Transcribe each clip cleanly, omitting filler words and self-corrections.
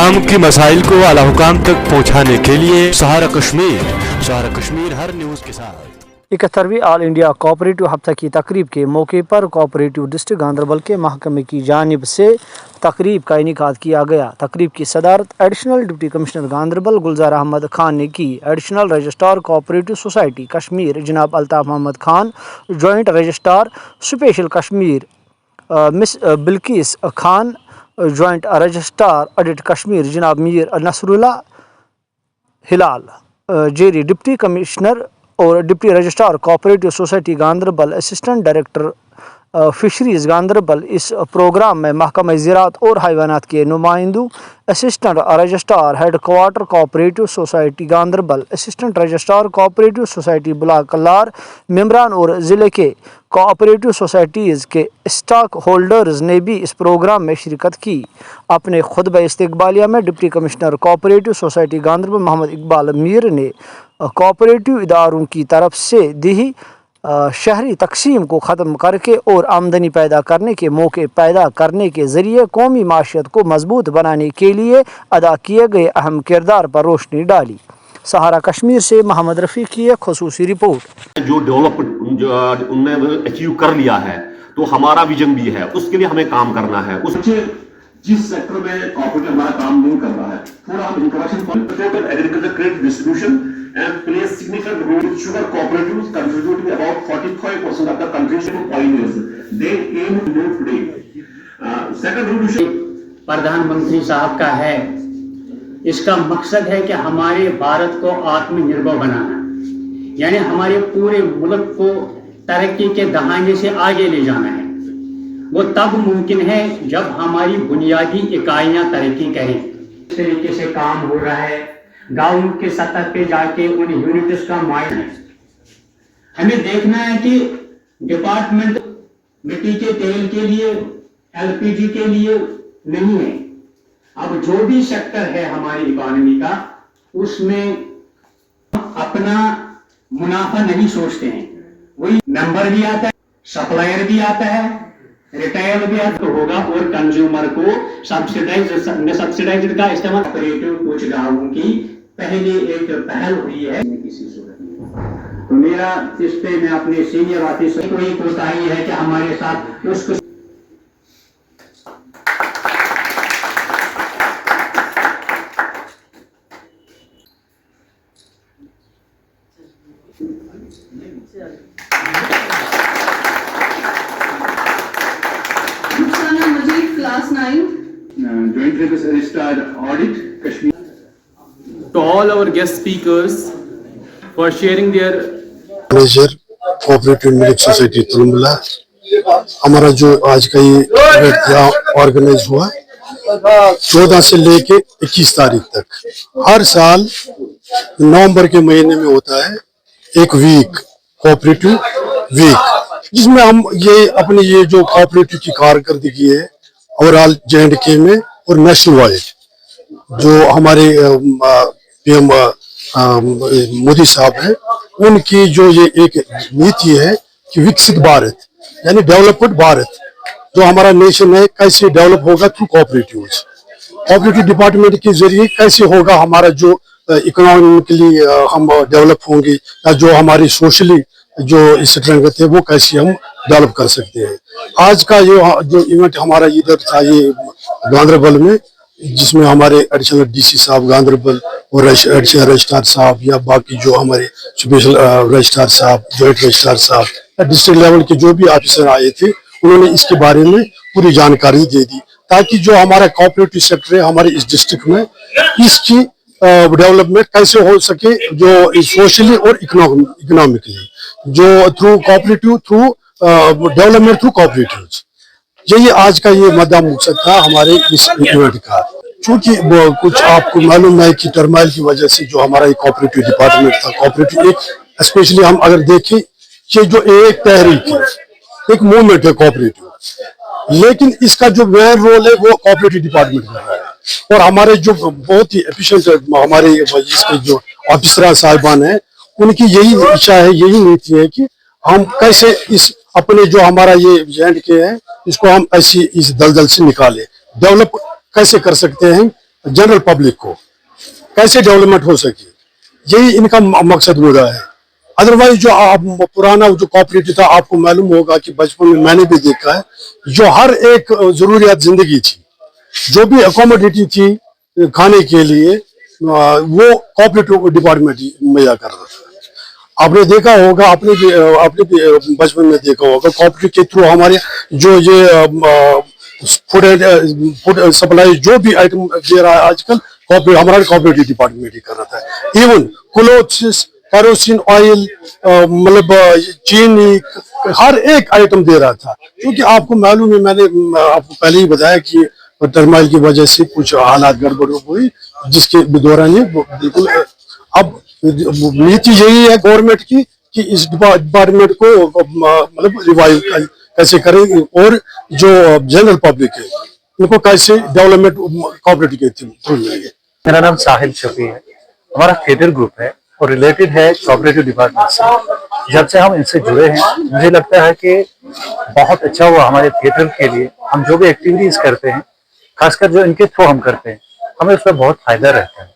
आवाम की मसाइल को आला हुकाम तक पहुँचाने के लिए सहारा कश्मीर हर न्यूज़ के साथ। 71वीं ऑल इंडिया कोऑपरेटिव हफ्ता की तकरीब के मौके पर कोऑपरेटिव डिस्ट्रिक्ट गांदरबल के महकमे की जानिब से तकरीब का इनेकाद किया गया। तकरीब की सदारत additional deputy commissioner Ganderbal Gulzar Ahmad Khan ने की। Additional registrar cooperative society Kashmir जनाब Altaf Mohammad Khan, joint registrar special Kashmir miss Bilkis Khan, joint registrar audit Kashmir जनाब मीर नसरुल्ला हिलाल, जेरी डिप्टी कमिश्नर और deputy registrar cooperative society Ganderbal, assistant director fisheries Ganderbal. इस प्रोग्राम में महकमा ज़राअत और हैवानात के नुमाइंदों, assistant registrar headquarter cooperative society Ganderbal, assistant registrar cooperative society block Kallar, मेंबरान और ज़िले के कोऑपरेटिव सोसाइटीज़ के स्टॉक होल्डर्स ने भी इस प्रोग्राम में शिरकत की। अपने खुतबा इस्तकबालिया में deputy commissioner cooperative society Ganderbal Mohammad Iqbal Mir ने कोऑपरेटिव इदारों की तरफ से दी शहरी तकसीम को ख़त्म करके और आमदनी पैदा करने के मौके पैदा करने के ज़रिए कौमी माशियत को मजबूत बनाने के लिए अदा किए गए अहम किरदार पर रोशनी डाली। सहारा कश्मीर से मोहम्मद रफ़ी की एक ख़ुसूसी रिपोर्ट। जो डेवलपमेंट जो उन्होंने अचीव कर लिया है, तो हमारा विजन भी है, उसके लिए हमें काम करना है। जिस सेक्टर में कॉर्पोरेट हमारा काम नहीं कर रहा है, थोड़ा हम introduction total agriculture credit distribution and plays significant role. Sugar cooperatives contributing about 45% of the country's pioneers. They aim to move today. Second resolution प्रधानमंत्री साहब का है। इसका मकसद है कि हमारे भारत को आत्मनिर्भर बनाना, यानी हमारे पूरे मुल्क को तरक्की के दहाने से आगे ले जाना है। वो तब मुमकिन है जब हमारी बुनियादी इकाइयां तरक्की करें। इस तरीके से काम हो रहा है, गांव के सतह पे जाके उन यूनिट्स का माइंड है। हमें देखना है कि डिपार्टमेंट मिट्टी के तेल के लिए, एलपीजी के लिए नहीं है। अब जो भी सेक्टर है हमारी इकोनॉमी का, उसमें अपना मुनाफा नहीं सोचते हैं। वही मेंबर भी आता है, सप्लायर भी आता है, रिटेल भी आता होगा और कंज्यूमर को सब्सिडाइज्ड का इस्तेमाल। ऑपरेटिव कुछ गांवों की पहले एक पहल हुई है किसी सूरत में, तो मेरा इस पे मैं अपने सीनियर ऑफिसर को ही कोताही है कि हमारे साथ उसको Class 9, Joint Registrar Audit Kashmir. To all our guest speakers for sharing their manager cooperative milk society Tulmulla. हमारा जो आज का ये इवेंट यहाँ ऑर्गेनाइज हुआ 14 से लेके 21 तारीख तक। हर साल नवंबर के महीने में होता है एक वीक, कोऑपरेटिव वीक, जिसमें हम ये अपनी ये जो कोऑपरेटिव की कारकर्दगी है ओवरऑल J&K में और नेशनल वाइड, जो हमारे पीएम मोदी साहब हैं, उनकी जो ये एक नीति है कि विकसित भारत यानी डेवलप्ड भारत, जो हमारा नेशन है कैसे डेवलप होगा थ्रू कोऑपरेटिव्स। कोऑपरेटिव डिपार्टमेंट के जरिए कैसे होगा हमारा जो इकोनॉमिकली हम डेवलप होंगे, या जो हमारी सोशली जो स्ट्रेंथ है वो कैसे हम डेवलप कर सकते हैं। आज का जो इवेंट हमारा इधर था ये गांदरबल में, जिसमें हमारे एडिशनल डीसी साहब गांदरबल और एडिशनल रजिस्ट्रार साहब या बाकी जो हमारे स्पेशल रजिस्ट्रार साहब, जॉइंट रजिस्ट्रार साहब या डिस्ट्रिक्ट लेवल के जो भी ऑफिसर आए थे, उन्होंने इसके बारे में पूरी जानकारी दे दी, ताकि जो हमारा कोऑपरेटिव सेक्टर है हमारे इस डिस्ट्रिक्ट में, इसकी डेवलपमेंट कैसे हो सके, जो सोशली और इकोनॉमिकली, जो through cooperative, through development through cooperative. यही आज का ये मद्दा मकसद था हमारे इस इवेंट का। चूंकि कुछ आपको मालूम है कि टर्माइल की वजह से जो हमारा एक कोऑपरेटिव डिपार्टमेंट था, कोऑपरेटिव एक स्पेशली हम अगर देखें, ये जो एक तहरीक है, एक मूवमेंट है कोऑपरेटिव, लेकिन इसका जो मेन रोल है वो कोऑपरेटिव डिपार्टमेंट कर रहा है। और हमारे जो बहुत ही एफिशिएंट हमारे इसके जो ऑफिसर साहिबान हैं, उनकी यही इच्छा है, यही नीति है कि हम कैसे इस अपने जो हमारा ये J&K है, इसको हम ऐसी इस दलदल से निकाले, डेवलप कैसे कर सकते हैं, जनरल पब्लिक को कैसे डेवलपमेंट हो सके, यही इनका मकसद मुद्दा है। अदरवाइज जो आप पुराना जो कोऑपरेटिव था, आपको मालूम होगा कि बचपन में मैंने भी देखा है, जो हर एक जरूरियात जिंदगी थी, जो भी अकोमोडिटी थी खाने के लिए, वो कोऑपरेटिव डिपार्टमेंट मुहैया कर रहा था। आपने देखा होगा, आपने भी बचपन में देखा होगा, कोऑपरेटिव के थ्रू हमारे जो ये फूड सप्लाई जो भी आइटम दे रहा है आजकल, हमारा कोऑपरेटिव डिपार्टमेंट ही कर रहा था। इवन क्लोथ्स, केरोसिन ऑयल, मतलब चीनी, हर एक आइटम दे रहा था। क्योंकि आपको मालूम है, मैंने आपको पहले ही बताया कि टर्माइल की वजह से कुछ हालात गड़बड़ हुई, जिसके दौरान ये बिल्कुल अब नीति यही है गवर्नमेंट की कि इस डिपार्टमेंट को मतलब रिवाइव कैसे करें, और जो जनरल पब्लिक है उनको कैसे डेवलपमेंट कोऑपरेटिव के थ्रू मिलेंगे। मेरा नाम साहिल शफी है, हमारा थिएटर ग्रुप है और रिलेटेड है कोऑपरेटिव डिपार्टमेंट से। जब से हम इनसे जुड़े हैं, मुझे लगता है कि बहुत अच्छा हुआ हमारे थिएटर के लिए। हम जो भी एक्टिविटीज करते हैं, खासकर जो इनके थ्रू हम करते हैं, हमें उसमें बहुत फायदा रहता है।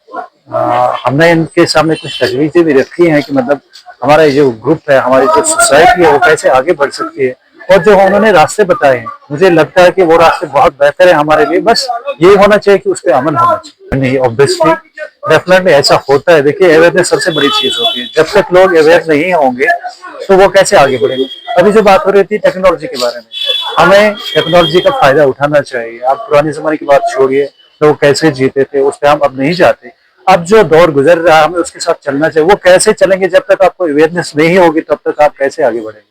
हमने इनके सामने कुछ तजवीज़ें भी रखी हैं कि मतलब हमारा जो ग्रुप है, हमारी जो सोसाइटी है, वो कैसे आगे बढ़ सकती है, और जो उन्होंने रास्ते बताए हैं, मुझे लगता है कि वो रास्ते बहुत बेहतर है हमारे लिए। बस ये होना चाहिए कि उस पर अमल होना चाहिए। नहीं, ऑब्वियसली डेफिनेटली ऐसा होता है। देखिए, अवेयरनेस सबसे बड़ी चीज होती है। जब तक लोग अवेयर नहीं होंगे तो वो कैसे आगे बढ़ेंगे। अभी जो बात हो रही थी टेक्नोलॉजी के बारे में, हमें टेक्नोलॉजी का फायदा उठाना चाहिए। आप पुराने जमाने की बात छोड़िए, लोग कैसे जीते थे, उस पर हम अब नहीं जाते। अब जो दौर गुजर रहा है, हमें उसके साथ चलना चाहिए। वो कैसे चलेंगे, जब तक आपको अवेयरनेस नहीं होगी तब तक आप कैसे आगे बढ़ेंगे।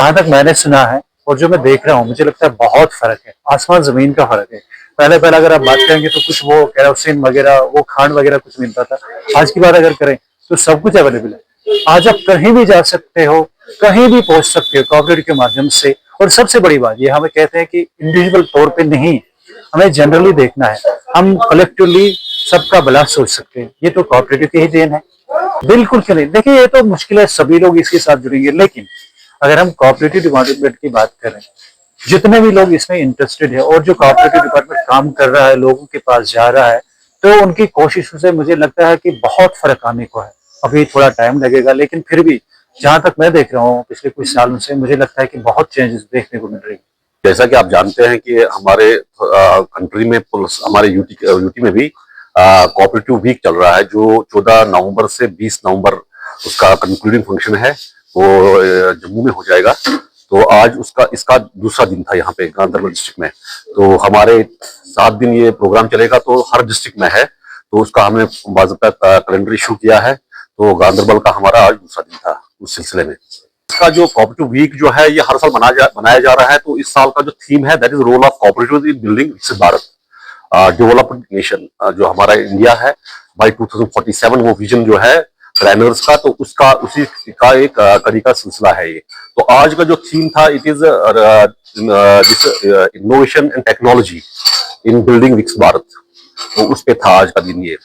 जहां तक मैंने सुना है और जो मैं देख रहा हूँ, मुझे लगता है बहुत फर्क है, आसमान जमीन का फर्क है। पहले अगर आप बात करेंगे तो कुछ वो केरोसिन वगैरह, वो खांड वगैरह कुछ मिलता था। आज की बात अगर करें तो सब कुछ अवेलेबल है। आज आप कहीं भी जा सकते हो, कहीं भी पहुंच सकते हो कोऑपरेटिव के माध्यम से। और सबसे बड़ी बात ये, हमें कहते हैं कि इंडिविजुअल तौर पे नहीं, हमें जनरली देखना है। हम कलेक्टिवली सबका भला सोच सकते हैं। ये तो कोऑपरेटिव की ही देन है। बिल्कुल क्यों नहीं। देखिए, ये तो मुश्किल है, सभी लोग इसके साथ जुड़ेंगे, लेकिन अगर हम कोऑपरेटिव डिपार्टमेंट की बात करें, जितने भी लोग इसमें इंटरेस्टेड है और जो कोऑपरेटिव डिपार्टमेंट काम कर रहा है, लोगों के पास जा रहा है, तो उनकी कोशिशों से मुझे लगता है कि बहुत फर्क आने को है। अभी थोड़ा टाइम लगेगा, लेकिन फिर भी जहां तक मैं देख रहा हूँ पिछले कुछ सालों से, मुझे लगता है कि बहुत चेंजेस देखने को मिल रही है। जैसा कि आप जानते हैं कि हमारे कंट्री में, हमारे यूटी में भी कोऑपरेटिव वीक चल रहा है, जो 14 नवंबर से 20 नवंबर उसका कंक्लूडिंग फंक्शन है, वो जम्मू में हो जाएगा। तो आज इसका दूसरा दिन था यहाँ पे गांधरबल डिस्ट्रिक्ट में। तो हमारे 7 दिन ये प्रोग्राम चलेगा, तो हर डिस्ट्रिक्ट में है, तो उसका हमने बाज़ाब्ता कैलेंडर इशू किया है। तो गांधरबल का हमारा आज दूसरा दिन था उस सिलसिले में। इसका जो कोऑपरेटिव वीक जो है, ये हर साल मनाया जा रहा है। तो इस साल का जो थीम है, that is role of cooperative in building Viksit Bharat, development nation. जो हमारा इंडिया है, बाय 2047 वो विजन जो है प्लानर्स का, तो उसी का एक कड़ी का सिलसिला है ये। तो आज का जो थीम था, it is innovation and technology in building Viksit Bharat. तो उस पे था आज का दिन ये।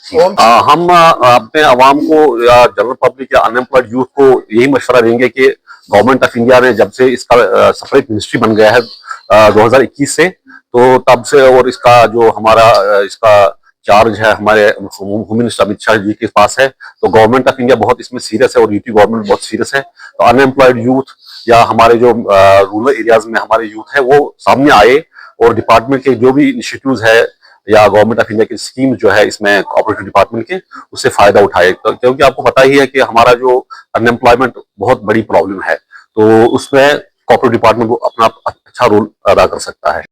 हम अपने आवाम को या जनरल पब्लिक या अनएम्प्लॉयड यूथ को यही मशवरा देंगे कि गवर्नमेंट ऑफ इंडिया ने जब से इसका सेपरेट मिनिस्ट्री बन गया है 2021 से, तो तब से, और इसका जो हमारा इसका चार्ज है हमारे होम मिनिस्टर अमित शाह जी के पास है, तो गवर्नमेंट ऑफ इंडिया बहुत इसमें सीरियस है और यूटी गवर्नमेंट बहुत सीरियस है। तो अनएम्प्लॉयड यूथ या हमारे जो रूरल एरियाज में हमारे यूथ है, वो सामने आए और डिपार्टमेंट के जो भी इनिशिएटिव्स है या गवर्नमेंट ऑफ इंडिया की स्कीम जो है इसमें कोऑपरेटिव डिपार्टमेंट के, उससे फायदा उठाए। तो क्योंकि आपको पता ही है कि हमारा जो अनएम्प्लॉयमेंट बहुत बड़ी प्रॉब्लम है, तो उसमें कोऑपरेटिव डिपार्टमेंट को अपना अच्छा रोल अदा कर सकता है।